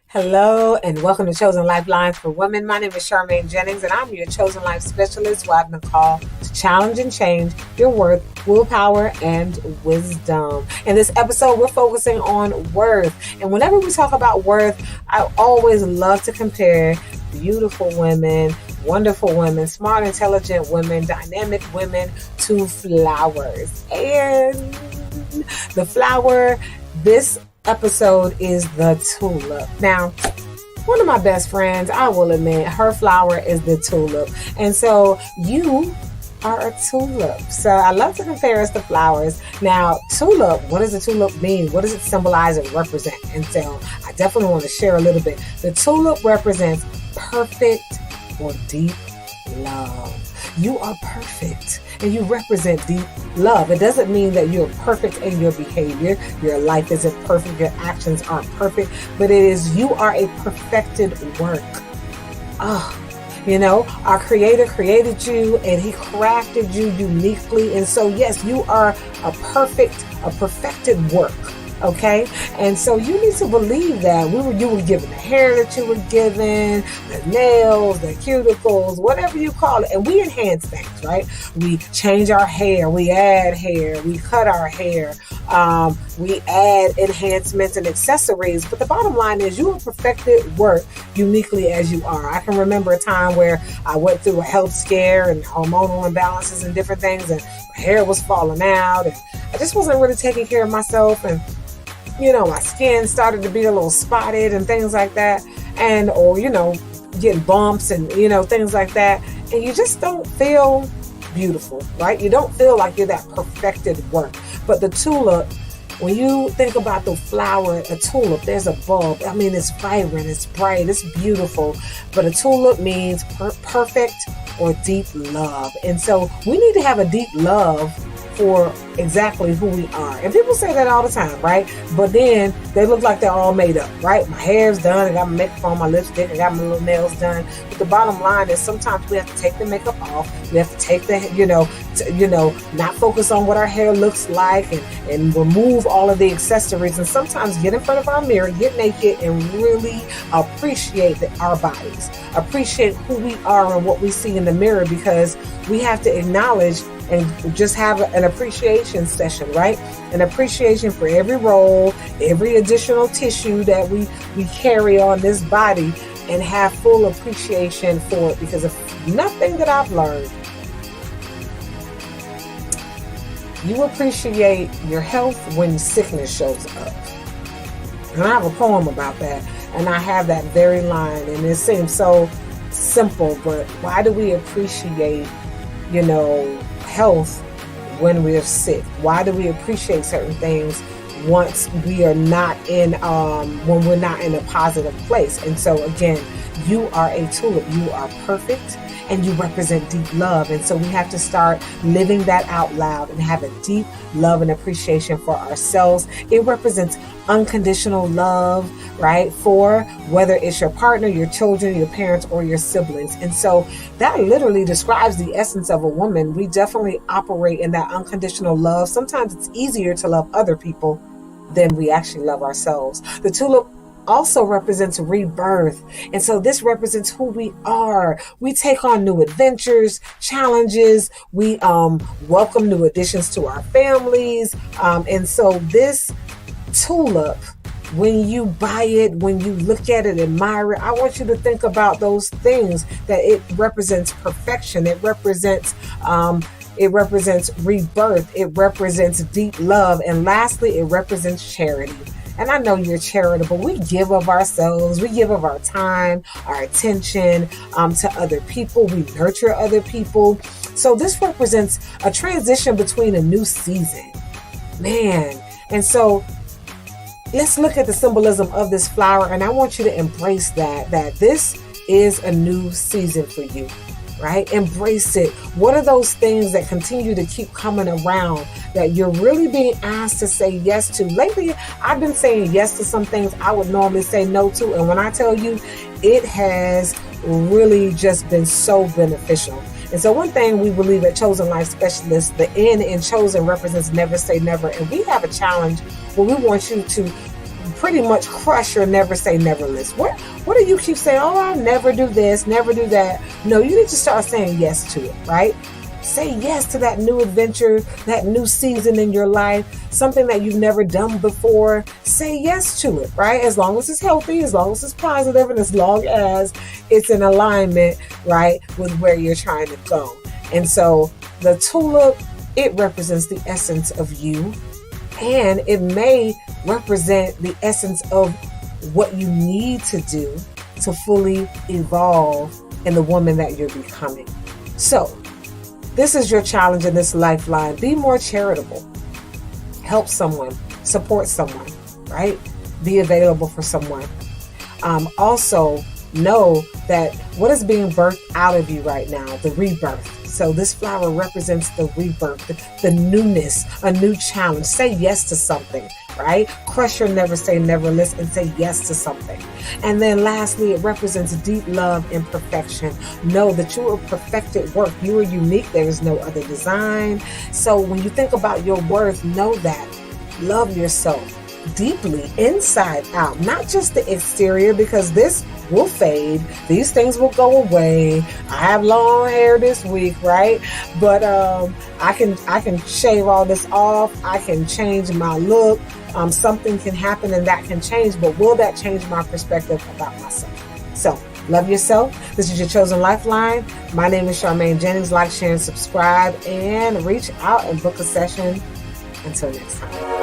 Hello and welcome to Chosen Lifeline for Women. My name is Charmaine Jennings and I'm your Chosen Life Specialist who I've been called to challenge and change your worth, willpower, and wisdom. In this episode, we're focusing on worth. And whenever we talk about worth, I always love to compare beautiful women, wonderful women, smart, intelligent women, dynamic women to flowers. And the flower, this episode is the tulip. Now, one of my best friends, I will admit, her flower is the tulip. And so you are a tulip. So I love to compare us to flowers. Now, tulip, what does the tulip mean? What does it symbolize and represent? And so I definitely want to share a little bit. The tulip represents perfect or deep love. You are perfect and you represent deep love. It doesn't mean that you're perfect in your behavior. Your life isn't perfect. Your actions aren't perfect, but it is, you are a perfected work. Our Creator created you and He crafted you uniquely. And so, yes, you are a perfected work. Okay, and so you need to believe that you were given the hair that you were given, the nails, the cuticles, whatever you call it, and we enhance things, right? We change our hair, we add hair, we cut our hair, we add enhancements and accessories. But the bottom line is, you are perfected work uniquely as you are. I can remember a time where I went through a health scare and hormonal imbalances and different things, and my hair was falling out, and I just wasn't really taking care of myself, and my skin started to be a little spotted and things like that, or getting bumps and things like that, and you just don't feel beautiful, right? You don't feel like you're that perfected work. But the tulip, when you think about the flower, a tulip, there's a bulb. I mean, it's vibrant, it's bright, it's beautiful, but a tulip means perfect or deep love. And so we need to have a deep love for exactly who we are. And people say that all the time, right? But then they look like they're all made up, right? My hair's done, I got my makeup on, my lipstick, I got my little nails done. But the bottom line is, sometimes we have to take the makeup off. We have to take the, not focus on what our hair looks like, and remove all of the accessories. And sometimes get in front of our mirror, get naked, and really appreciate our bodies. Appreciate who we are and what we see in the mirror, because we have to acknowledge and just have an appreciation session, right? An appreciation for every roll, every additional tissue that we carry on this body, and have full appreciation for it. Because if nothing that I've learned, you appreciate your health when sickness shows up. And I have a poem about that, and I have that very line, and it seems so simple, but why do we appreciate, health when we're sick? Why do we appreciate certain things once we are not when we're not in a positive place? And so again, you are a tulip. You are perfect and you represent deep love. And so we have to start living that out loud and have a deep love and appreciation for ourselves. It represents unconditional love, right? For whether it's your partner, your children, your parents, or your siblings. And so that literally describes the essence of a woman. We definitely operate in that unconditional love. Sometimes it's easier to love other people than we actually love ourselves. The tulip also represents rebirth. And so this represents who we are. We take on new adventures, challenges. We welcome new additions to our families. And so this tulip, when you buy it, when you look at it, admire it, I want you to think about those things, that it represents perfection. It represents rebirth. It represents deep love. And lastly, it represents charity. And I know you're charitable. We give of ourselves. We give of our time, our attention to other people. We nurture other people. So this represents a transition between a new season. Man. And so let's look at the symbolism of this flower. And I want you to embrace that this is a new season for you. Right? Embrace it. What are those things that continue to keep coming around that you're really being asked to say yes to? Lately, I've been saying yes to some things I would normally say no to. And when I tell you, it has really just been so beneficial. And so one thing we believe at Chosen Life Specialists, the N in chosen represents never say never. And we have a challenge where we want you to pretty much crush your never say never list. What do you keep saying? Oh, I'll never do this, never do that. No, you need to start saying yes to it, right? Say yes to that new adventure, that new season in your life, something that you've never done before. Say yes to it, right? As long as it's healthy, as long as it's positive, and as long as it's in alignment, right, with where you're trying to go. And so the tulip, it represents the essence of you, and it may represent the essence of what you need to do to fully evolve in the woman that you're becoming. So this is your challenge in this lifeline. Be more charitable. Help someone. Support someone, right? Be available for someone. Also, know that what is being birthed out of you right now, the rebirth. So this flower represents the rebirth, the newness, a new challenge. Say yes to something, right? Crush your never say never list and say yes to something. And then lastly, it represents deep love and perfection. Know that you are perfected work. You are unique. There is no other design. So when you think about your worth, know that. Love yourself deeply, inside out, not just the exterior, because this will fade. These things will go away. I have long hair this week, right? But I can shave all this off. I can change my look. Something can happen and that can change, but will that change my perspective about myself? So love yourself. This is your Chosen Lifeline. My name is Charmaine Jennings. Like, share, and subscribe, and reach out and book a session. Until next time.